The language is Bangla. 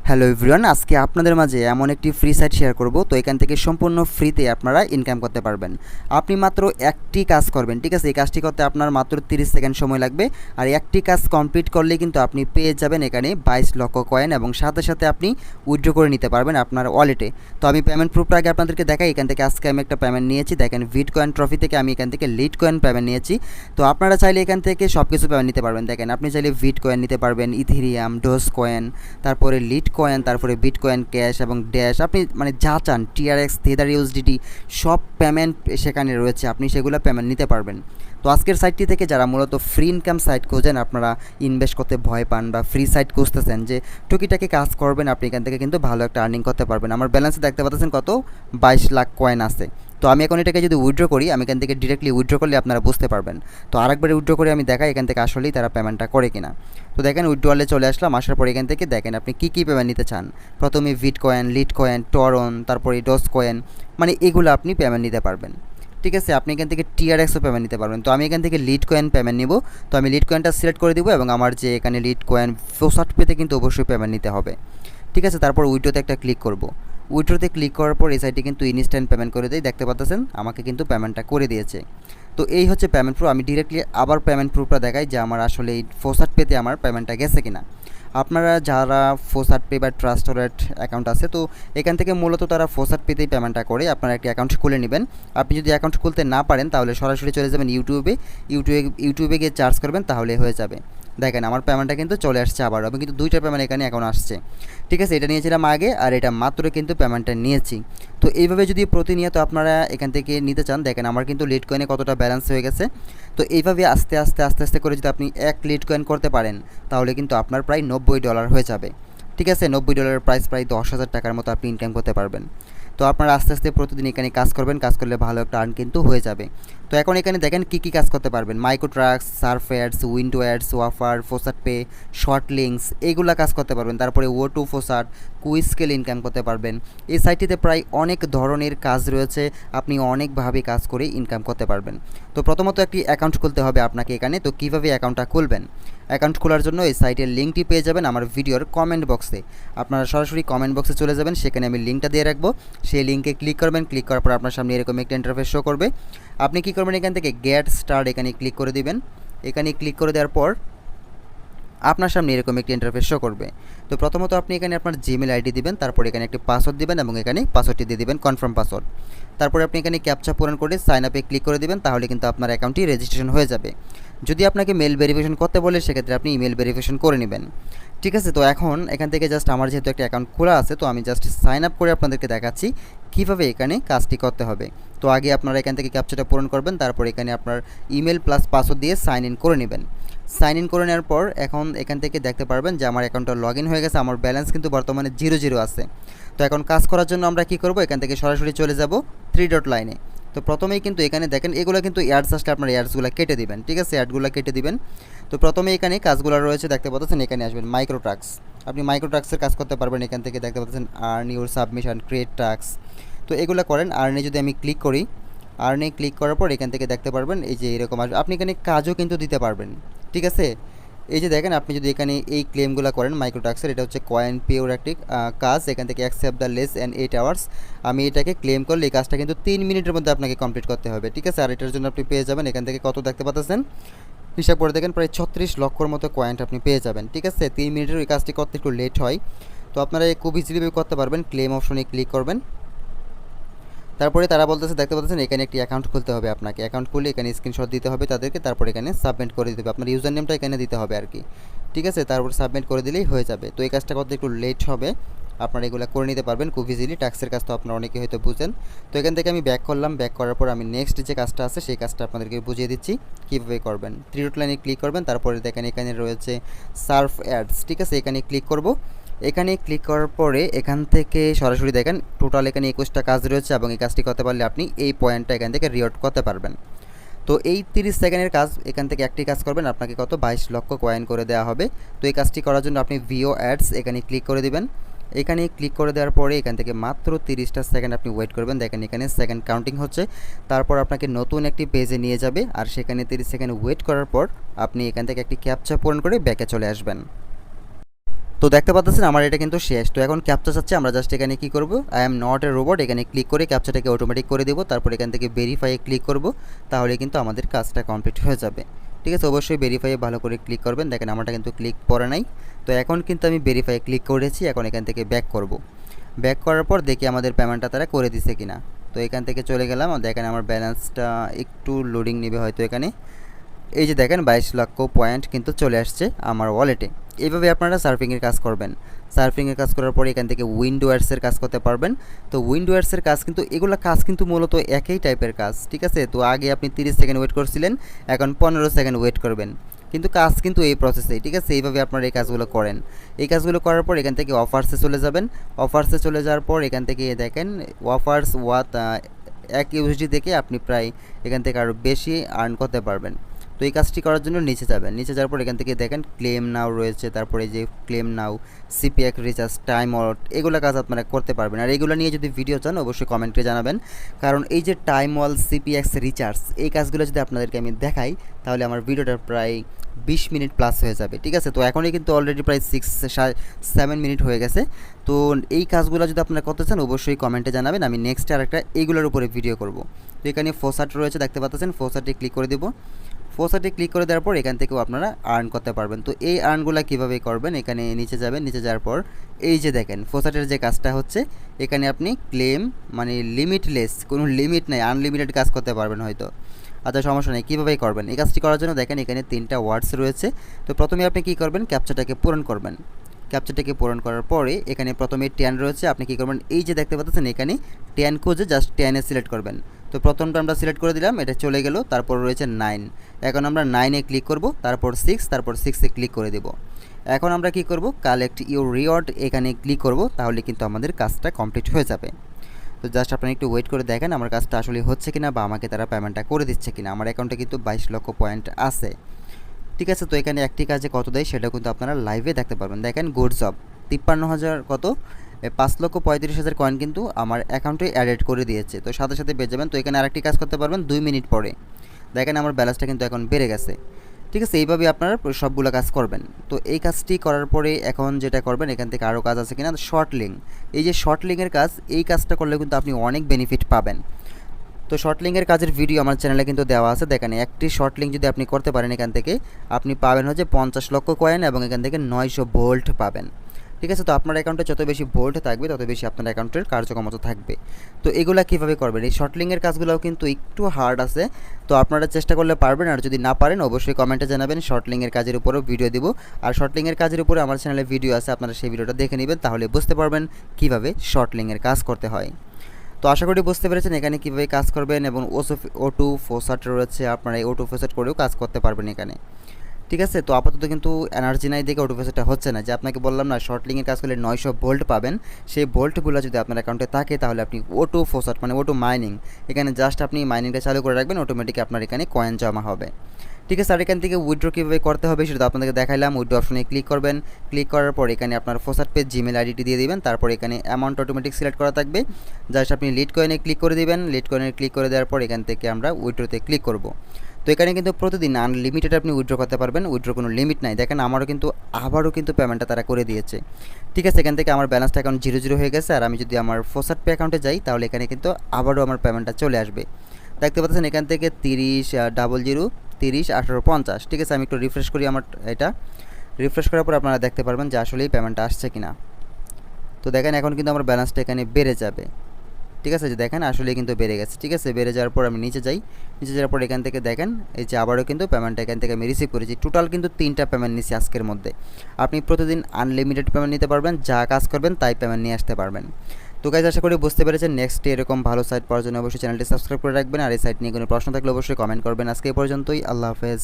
হ্যালো এভরিওয়ান, আজকে আপনাদের মাঝে এমন একটি ফ্রি সাইট শেয়ার করব। তো এখান থেকে সম্পূর্ণ ফ্রিতে আপনারা ইনকাম করতে পারবেন। আপনি মাত্র একটি কাজ করবেন, ঠিক আছে? এই কাজটি করতে আপনার মাত্র 30 সেকেন্ড সময় লাগবে। আর একটি কাজ কমপ্লিট করলেই কিন্তু আপনি পেয়ে যাবেন এখানে 22 লক্ষ কয়েন, এবং সাথে সাথে আপনি উইথড্র করে নিতে পারবেন আপনার ওয়ালেটে। তো আমি পেমেন্ট প্রুফটা আগে আপনাদেরকে দেখাই। এখান থেকে আজকে আমি একটা পেমেন্ট নিয়েছি, দেখেন বিটকয়েন ট্রফি থেকে আমি এখান থেকে লিটকয়েন পেমেন্ট নিয়েছি। তো আপনারা চাইলে এখান থেকে সব কিছু পেমেন্ট নিতে পারবেন। দেখেন আপনি চাইলে বিটকয়েন নিতে পারবেন, ইথেরিয়াম, ডোজকয়েন, তারপরে লিটকয়েন, তারপরে বিটকয়েন ক্যাশ এবং ড্যাশ, আপনি মানে যা চান, টিআরএক্স, থেদার, ইউএসডিটি, সব পেমেন্ট সেখানে রয়েছে, আপনি সেগুলো পেমেন্ট নিতে পারবেন। তো আজকের সাইটটি থেকে যারা মূলত ফ্রি ইনকাম সাইট খোঁজেন, আপনারা ইনভেস্ট করতে ভয় পান বা ফ্রি সাইট খুঁজতেছেন যে টুকিটাকি কাজ করবেন, আপনি এখান থেকে কিন্তু ভালো একটা আর্নিং করতে পারবেন। আমার ব্যালেন্সে দেখতে পাচ্ছেন কত, 22 লাখ কয়েন আছে। তো আমি এখন এটাকে যদি উইথড্র করি, আমি এখান থেকে ডিরেক্টলি উইথড্র করলে আপনারা বুঝতে পারবেন। তো আরেকবারে উইথড্র করে আমি দেখাই এখান থেকে আসলেই তারা পেমেন্টটা করে কিনা। তো দেখেন উইথড্রলে চলে আসলাম, আসার পর এখান থেকে দেখেন আপনি কী পেমেন্ট নিতে চান। প্রথমে বিটকয়েন, লিটকয়েন, টরন, তারপরে ডোজকয়েন, মানে এগুলো আপনি পেমেন্ট নিতে পারবেন। ঠিক আছে, আপনি এখান থেকে টিআরএক্সও পেমেন্ট নিতে পারবেন। তো আমি এখান থেকে লিটকয়েন পেমেন্ট নিব। তো আমি লিটকয়েনটা সিলেক্ট করে দিব, এবং আমার যে এখানে লিটকয়েন ফোসাট পেতে কিন্তু অবশ্যই পেমেন্ট নিতে হবে। ঠিক আছে, তারপর উইথড্রোতে একটা ক্লিক করব। উইথড্রোতে ক্লিক করার পর এই সাইটে কিন্তু ইনস্ট্যান্ট পেমেন্ট করে দেয়, দেখতে পাচ্ছেন আমাকে কিন্তু পেমেন্টটা করে দিয়েছে। তো এই হচ্ছে পেমেন্ট প্রুফ। আমি ডিরেক্টলি আবার পেমেন্ট প্রুফটা দেখাই যে আমার আসলে এই ফোসাট পেতে আমার পেমেন্টটা গেছে কিনা। আপনারা যারা ফোসাট পে বা ট্রাস্টওয়ালেট অ্যাকাউন্ট আছে, তো এখান থেকে মূলত তারা ফোসাট পেতেই পেমেন্টটা করে। আপনারা একটি অ্যাকাউন্ট খুলে নেবেন। আপনি যদি অ্যাকাউন্ট খুলতে না পারেন তাহলে সরাসরি চলে যাবেন ইউটিউবে গিয়ে চার্জ করবেন, তাহলে হয়ে যাবে। দেখেন আমার পেমেন্টটা কিন্তু চলে আসছে আবারও, আমি কিন্তু দুইটা পেমেন্ট এখানে এখন আসছে। ঠিক আছে, এটা নিয়েছিলাম আগে, আর এটা মাত্র কিন্তু পেমেন্টটা নিয়েছি। তো এইভাবে যদি প্রতিনিয়ত আপনারা এখান থেকে নিতে চান, দেখেন আমার কিন্তু লিটকয়েনে কতটা ব্যালেন্স হয়ে গেছে। তো এইভাবে আস্তে আস্তে আস্তে আস্তে করে যদি আপনি এক লিটকয়েন করতে পারেন, তাহলে কিন্তু আপনার প্রায় $90 হয়ে যাবে। ঠিক আছে, $90 প্রাইস প্রায় 10,000 টাকার মতো আপনি ইনকাম করতে পারবেন। তো আপনারা আস্তে আস্তে প্রতিদিন এখানে কাজ করবেন, কাজ করলে ভালো একটা আর্ন কিন্তু হয়ে যাবে। তো এখন এখানে দেখেন কী কাজ করতে পারবেন। Micro tracks, surf ads, window ads, wafer, FaucetPay, short links, এইগুলা কাজ করতে পারবেন। তারপরে O2 ফোসাট, কুইজ স্কেল ইনকাম করতে পারবেন। এই সাইটটিতে প্রায় অনেক ধরনের কাজ রয়েছে, আপনি অনেকভাবে কাজ করে ইনকাম করতে পারবেন। তো প্রথমত একটি অ্যাকাউন্ট খুলতে হবে আপনাকে এখানে। তো কীভাবে অ্যাকাউন্টটা খুলবেন? অ্যাকাউন্ট খোলার জন্য এই সাইটের লিঙ্কটি পেয়ে যাবেন আমার ভিডিওর কমেন্ট বক্সে। আপনারা সরাসরি কমেন্ট বক্সে চলে যাবেন, সেখানে আমি লিঙ্কটা দিয়ে রাখবো। সেই লিঙ্কে ক্লিক করবেন, ক্লিক করার পর আপনার সামনে এরকম একটা ইন্টারফেস শো করবে। আপনি কী করবেন, এখান থেকে গেট স্টার্ট এখানে ক্লিক করে দিবেন। এখানে ক্লিক করে দেওয়ার পর আপনার সামনে এরকম একটি ইন্টারফেস শো করবে। তো প্রথমত আপনি এখানে আপনার জিমেল আইডি দিবেন, তারপর এখানে একটি পাসওয়ার্ড দিবেন, এবং এখানে পাসওয়ার্ডটি দিয়ে দিবেন কনফার্ম পাসওয়ার্ড। তারপরে আপনি এখানে ক্যাপচা পূরণ করে সাইন আপে ক্লিক করে দিবেন, তাহলে কিন্তু আপনার অ্যাকাউন্টটি রেজিস্ট্রেশন হয়ে যাবে। যদি আপনাকে মেল ভেরিফিকেশন করতে বলে, সেক্ষেত্রে আপনি ইমেল ভেরিফিকেশন করে নেবেন। ঠিক আছে, তো এখন এখান থেকে জাস্ট আমার যেহেতু একটা অ্যাকাউন্ট খোলা আছে, তো আমি জাস্ট সাইন আপ করে আপনাদেরকে দেখাচ্ছি কীভাবে এখানে কাজটি করতে হবে। তো আগে আপনারা এখান থেকে ক্যাপচাটা পূরণ করবেন, তারপর এখানে আপনার ইমেল প্লাস পাসওয়ার্ড দিয়ে সাইন ইন করে নেবেন। সাইন ইন করে নেওয়ার পর এখন এখান থেকে দেখতে পারবেন যে আমার অ্যাকাউন্টটা লগ ইন হয়ে গেছে, আমার ব্যালেন্স কিন্তু বর্তমানে 0 আছে। তো এখন কাজ করার জন্য আমরা কী করব, এখান থেকে সরাসরি চলে যাব 3 ডট লাইনে। তো প্রথমেই কিন্তু এখানে দেখেন এগুলো কিন্তু অ্যাডস আসলে আপনার অ্যাডসগুলো কেটে দিবেন। ঠিক আছে, অ্যাডগুলো কেটে দিবেন। তো প্রথমে এখানে কাজগুলো রয়েছে দেখতে পাচ্ছেন, এখানে আসবেন মাইক্রো টাস্ক। আপনি মাইক্রো টাস্কের কাজ করতে পারবেন। এখান থেকে দেখতে পাচ্ছেন earn your submission, create task. তো এগুলো করেন। আর্নে যদি আমি ক্লিক করি, আর্নে ক্লিক করার পর এখান থেকে দেখতে পারবেন এই যে এরকম আসবে। আপনি এখানে কাজও কিন্তু দিতে পারবেন। ঠিক আছে, এই যে দেখেন আপনি যদি এখানে এই ক্লেমগুলো করেন মাইক্রো টাস্কের, এটা হচ্ছে কয়েন পিওর একটি কাজ। এখান থেকে accept the less and 8 hours. আমি এটাকে ক্লেম করলে এই কাজটা কিন্তু 3 মিনিটের মধ্যে আপনাকে কমপ্লিট করতে হবে। ঠিক আছে, আর এটার জন্য আপনি পেয়ে যাবেন এখান থেকে কত দেখতে পাচ্ছেন, হিসাব করে দেখেন প্রায় 36 লক্ষর মতো কয়েন্ট আপনি পেয়ে যাবেন। ঠিক আছে, 3 মিনিটের এই কাজটি করতে একটু লেট হয়। তো আপনারা খুব ইজিলিভাবে করতে পারবেন। ক্লেম অপশনে ক্লিক করবেন, তারপরে তারা বলতেছে দেখতে পাচ্ছেন এখানে একটি অ্যাকাউন্ট খুলতে হবে আপনাকে। অ্যাকাউন্ট খুলে এখানে স্ক্রিনশট দিতে হবে তাদেরকে, তারপর এখানে সাবমিট করে দিতে হবে। আপনার ইউজার নেমটা এখানে দিতে হবে আর কি। ঠিক আছে, তারপর সাবমিট করে দিলেই হয়ে যাবে। তো এই কাজটা করতে একটু লেট হবে, আপনারা এগুলো করে নিতে পারবেন খুব ইজিলি। ট্যাক্সের কাজ তো আপনারা অনেকে হয়তো বুঝেন। তো এখান থেকে আমি ব্যাক করলাম, ব্যাক করার পর আমি নেক্সট যে কাজটা আছে সেই কাজটা আপনাদেরকে বুঝিয়ে দিচ্ছি কীভাবে করবেন। 3 ডট লাইনে ক্লিক করবেন, তারপরে দেখেন এখানে রয়েছে সার্ফ অ্যাডস। ঠিক আছে, এখানে ক্লিক করব। এখানে ক্লিক করার পরে এখান থেকে সরাসরি দেখেন টোটাল এখানে 21টা কাজ রয়েছে, এবং এই কাজটি করতে পারলে আপনি এই পয়েন্টটা এখান থেকে রিওয়ার্ড করতে পারবেন। তো এই 30 সেকেন্ডের কাজ, এখান থেকে একটি কাজ করবেন, আপনাকে কত 22 লক্ষ কয়েন করে দেওয়া হবে। তো এই কাজটি করার জন্য আপনি ভিও অ্যাডস এখানে ক্লিক করে দিবেন। এখানে ক্লিক করে দেওয়ার পরে এখান থেকে মাত্র 30টা সেকেন্ড আপনি ওয়েট করবেন। দেখেন এখানে সেকেন্ড কাউন্টিং হচ্ছে, তারপর আপনাকে নতুন একটি পেজে নিয়ে যাবে, আর সেখানে 30 সেকেন্ড ওয়েট করার পর আপনি এখান থেকে একটি ক্যাপচা পূরণ করে ব্যাকে চলে আসবেন। তো দেখতে পাচ্ছেন আমার এটা কিন্তু শেষ। তো এখন ক্যাপচা চাচ্ছে, আমরা জাস্ট এখানে কি করব, I am not a robot এখানে ক্লিক করে ক্যাপচাটাকে অটোমেটিক করে দেব। তারপর এখান থেকে ভেরিফাইয়ে ক্লিক করব, তাহলে কিন্তু আমাদের কাজটা কমপ্লিট হয়ে যাবে। ঠিক আছে, অবশ্যই ভেরিফাইয়ে ভালো করে ক্লিক করবেন। দেখেন আমারটা কিন্তু ক্লিক পড়ে নাই। তো এখন কিন্তু আমি ভেরিফাইয়ে ক্লিক করেছি। এখন এখান থেকে ব্যাক করব। ব্যাক করার পর দেখি আমাদের পেমেন্টটা তারা করে দিছে কিনা। তো এখান থেকে চলে গেলাম, দেখেন আমার ব্যালেন্সটা একটু লোডিং নেবে হয়তো এখানে। এই যে দেখেন 22 লক্ষ পয়েন্ট কিন্তু চলে আসছে আমার ওয়ালেটে। এইভাবে আপনারা সার্ফিংয়ের কাজ করবেন। সার্ফিংয়ের কাজ করার পরে এখান থেকে উইন্ডো অ্যাডসের কাজ করতে পারবেন। তো উইন্ডো অ্যাডসের কাজ কিন্তু এগুলো কাজ কিন্তু মূলত একই টাইপের কাজ। ঠিক আছে, তো আগে আপনি 30 সেকেন্ড ওয়েট করছিলেন, এখন 15 সেকেন্ড ওয়েট করবেন, কিন্তু কাজ কিন্তু এই প্রসেসেই। ঠিক আছে, এইভাবে আপনারা এই কাজগুলো করেন। এই কাজগুলো করার পর এখান থেকে অফার্সে চলে যাবেন। অফার্সে চলে যাওয়ার পর এখান থেকে দেখেন অফার্স ওয়াত 1 ইউএসডি থেকে আপনি প্রায় এখান থেকে আরও বেশি আর্ন করতে পারবেন। তো এই কাজটি করার জন্য নিচে যাবেন। নিচে যাওয়ার পর এখান থেকে দেখেন ক্লেম নাও রয়েছে, তারপরে যে ক্লেম নাও, সিপিএক রিচার্জ, টাইম ওয়ালেট, এগুলো কাজ আপনারা করতে পারবেন। আর এগুলো নিয়ে যদি ভিডিও চান অবশ্যই কমেন্টে জানাবেন, কারণ এই যে টাইম ওয়াল, সিপিএক্স রিচার্জ, এই কাজগুলো যদি আপনাদেরকে আমি দেখাই তাহলে আমার ভিডিওটা প্রায় 20 মিনিট প্লাস হয়ে যাবে। ঠিক আছে, তো এখনই কিন্তু অলরেডি প্রায় 7 মিনিট হয়ে গেছে। তো এই কাজগুলো যদি আপনারা করতে চান অবশ্যই কমেন্টে জানাবেন, আমি নেক্সট আরেকটা এইগুলোর উপরে ভিডিও করব। তো এখানে ফোসাট রয়েছে, দেখতে পাচ্ছেন, ফোসাটে ক্লিক করে দেবো। ফোসাটে ক্লিক করে দেওয়ার পর এখান থেকেও আপনারা আর্ন করতে পারবেন। তো এই আর্নগুলো কীভাবে করবেন, এখানে নিচে যাবেন। নিচে যাওয়ার পর এই যে দেখেন ফোসাটের যে কাজটা হচ্ছে, এখানে আপনি ক্লেম মানে লিমিটলেস, কোনো লিমিট নেই, আনলিমিটেড কাজ করতে পারবেন হয়তো। আচ্ছা, সমস্যা নেই, কীভাবে করবেন এই কাজটি করার জন্য দেখেন এখানে 3টা ওয়ার্ডস রয়েছে। তো প্রথমে আপনি কী করবেন, ক্যাপচাটাকে পূরণ করবেন। ক্যাপচাটাকে পূরণ করার পরে এখানে প্রথমে 10 রয়েছে, আপনি কী করবেন, এই যে দেখতে পাচ্ছেন এখানে 10 খুঁজে জাস্ট 10-এ সিলেক্ট করবেন। তো প্রথমটা আমরা সিলেক্ট করে দিলাম, এটা চলে গেল। তারপর রয়েছে 9, এখন আমরা 9-এ ক্লিক করব, তারপর 6, তারপর 6-এ ক্লিক করে দেব। এখন আমরা কি করব, কালেক্ট ইউর রিওয়ার্ড এখানে ক্লিক করব, তাহলে কিন্তু আমাদের কাজটা কমপ্লিট হয়ে যাবে। তো জাস্ট আপনারা একটু ওয়েট করে দেখেন আমার কাজটা আসলে হচ্ছে কিনা বা আমাকে তারা পেমেন্টটা করে দিচ্ছে কিনা। আমার অ্যাকাউন্টে কিন্তু 22 লক্ষ পয়েন্ট আছে। ঠিক আছে, তো এখানে একটি কাজে কত দেয় সেটা কিন্তু আপনারা লাইভে দেখতে পারবেন। দেখেন গুড জব, 53,000 কত 5,35,000 কয়েন কিন্তু আমার অ্যাকাউন্টে অ্যাডেড করে দিয়েছে। তো সাথে সাথে পেয়ে যাবেন। তো এখানে আরেকটি কাজ করতে পারবেন 2 মিনিট পরে। দেখেন আমার ব্যালেন্সটা কিন্তু এখন বেড়ে গেছে। ঠিক আছে, এইভাবে আপনারা সবগুলো কাজ করবেন। তো এই কাজটি করার পরে এখন যেটা করবেন, এখান থেকে আরও কাজ আছে কিনা, শর্ট লিঙ্ক, এই যে শর্ট লিঙ্কের কাজ, এই কাজটা করলে কিন্তু আপনি অনেক বেনিফিট পাবেন। তো শর্ট লিঙ্কের কাজের ভিডিও আমার চ্যানেলে কিন্তু দেওয়া আছে। দেখেন একটি শর্ট লিঙ্ক যদি আপনি করতে পারেন, এখান থেকে আপনি পাবেন হচ্ছে 50 লক্ষ কয়েন এবং এখান থেকে 900 ভোল্ট পাবেন। ঠিক আছে, তো আপনার অ্যাকাউন্টে যত বেশি ভোল্ট থাকবে তত বেশি আপনার অ্যাকাউন্টের কার্যক্ষমতা থাকবে। তো এগুলা কীভাবে করবেন, এই শর্ট লিঙ্কের কাজগুলোও কিন্তু একটু হার্ড আছে। তো আপনারা চেষ্টা করলে পারবেন, আর যদি না পারেন অবশ্যই কমেন্টে জানাবেন। শর্ট লিঙ্কের কাজের উপরেও ভিডিও দিব, আর শর্ট লিঙ্কের কাজের উপরে আমার চ্যানেলে ভিডিও আছে, আপনারা সেই ভিডিওটা দেখে নেবেন, তাহলে বুঝতে পারবেন কীভাবে শর্ট লিঙ্কের কাজ করতে হয়। তো আশা করি বুঝতে পেরেছেন এখানে কীভাবে কাজ করবেন, এবং O2 ফোসাট রয়েছে, আপনারা এই O2 ফোসাট করেও কাজ করতে পারবেন এখানে। ঠিক আছে, তো আপাতত কিন্তু এনার্জি নাই দেখে O2 ফোসাটটা হচ্ছে না। যে আপনাকে বললাম না শর্ট লিঙ্কের কাজ করলে 900 ভোল্ট পাবেন, সেই ভোল্টগুলো যদি আপনার অ্যাকাউন্টে থাকে তাহলে আপনি O2 ফোসাট মানে O2 মাইনিং, এখানে জাস্ট আপনি মাইনিংটা চালু করে রাখবেন, অটোমেটিক আপনার এখানে কয়েন জমা হবে। ঠিক আছে, আর এখান থেকে উইথড্র কীভাবে করতে হবে সেটা আপনাদেরকে দেখাইলাম। উইথড্র অপশনে ক্লিক করবেন, ক্লিক করার পর এখানে আপনার ফোসাট পেজ জিমেল আইডিটি দিয়ে দিবেন, তারপর এখানে অ্যামাউন্ট অটোমেটিক সিলেক্ট করা থাকবে, জাস্ট আপনি লিড কয়েনে ক্লিক করে দিবেন। লিড কয়েনে ক্লিক করে দেওয়ার পর এখান থেকে আমরা উইথড্রতে ক্লিক করব। তো এখানে কিন্তু প্রতিদিন আনলিমিটেড আপনি উইথড্র করতে পারবেন, উইথড্র কোনো লিমিট নাই। দেখেন আমারও কিন্তু আবারও কিন্তু পেমেন্টটা তারা করে দিয়েছে। ঠিক আছে, এখান থেকে আমার ব্যালেন্সটা এখন 0 হয়ে গেছে। আর আমি যদি আমার ফোসাট পে অ্যাকাউন্টে যাই তাহলে এখানে কিন্তু আবারও আমার পেমেন্টটা চলে আসবে। দেখতে পাচ্ছেন এখান থেকে 30 18 50। ঠিক আছে, আমি একটু রিফ্রেশ করি, আমার এটা রিফ্রেশ করার পর আপনারা দেখতে পারবেন যে আসলেই পেমেন্টটা আসছে কিনা। তো দেখেন এখন কিন্তু আমার ব্যালেন্সটা এখানে বেড়ে যাবে। ঠিক আছে, যে দেখেন আসলেই কিন্তু বেড়ে গেছে। ঠিক আছে, বেড়ে যাওয়ার পর আমি নিচে যাই। নিচে যাওয়ার পর এখান থেকে দেখেন এই যে আবারও কিন্তু পেমেন্টটা এখান থেকে আমি রিসিভ করেছি। টোটাল কিন্তু 3টা পেমেন্ট নিচ্ছি আজকের মধ্যে। আপনি প্রতিদিন আনলিমিটেড পেমেন্ট নিতে পারবেন, যা কাজ করবেন তাই পেমেন্ট নিয়ে আসতে পারবেন। তো গাইজ আশা করি বুঝতে পেরেছেন। নেক্সট এরকম ভালো সাইট পাওয়ার জন্য অবশ্যই চ্যানেলটি সাবস্ক্রাইব করে রাখবেন, আর এই সাইট নিয়ে কোনো প্রশ্ন থাকলে অবশ্যই কমেন্ট করবেন। আজকে এই পর্যন্তই, আল্লাহ হাফেজ।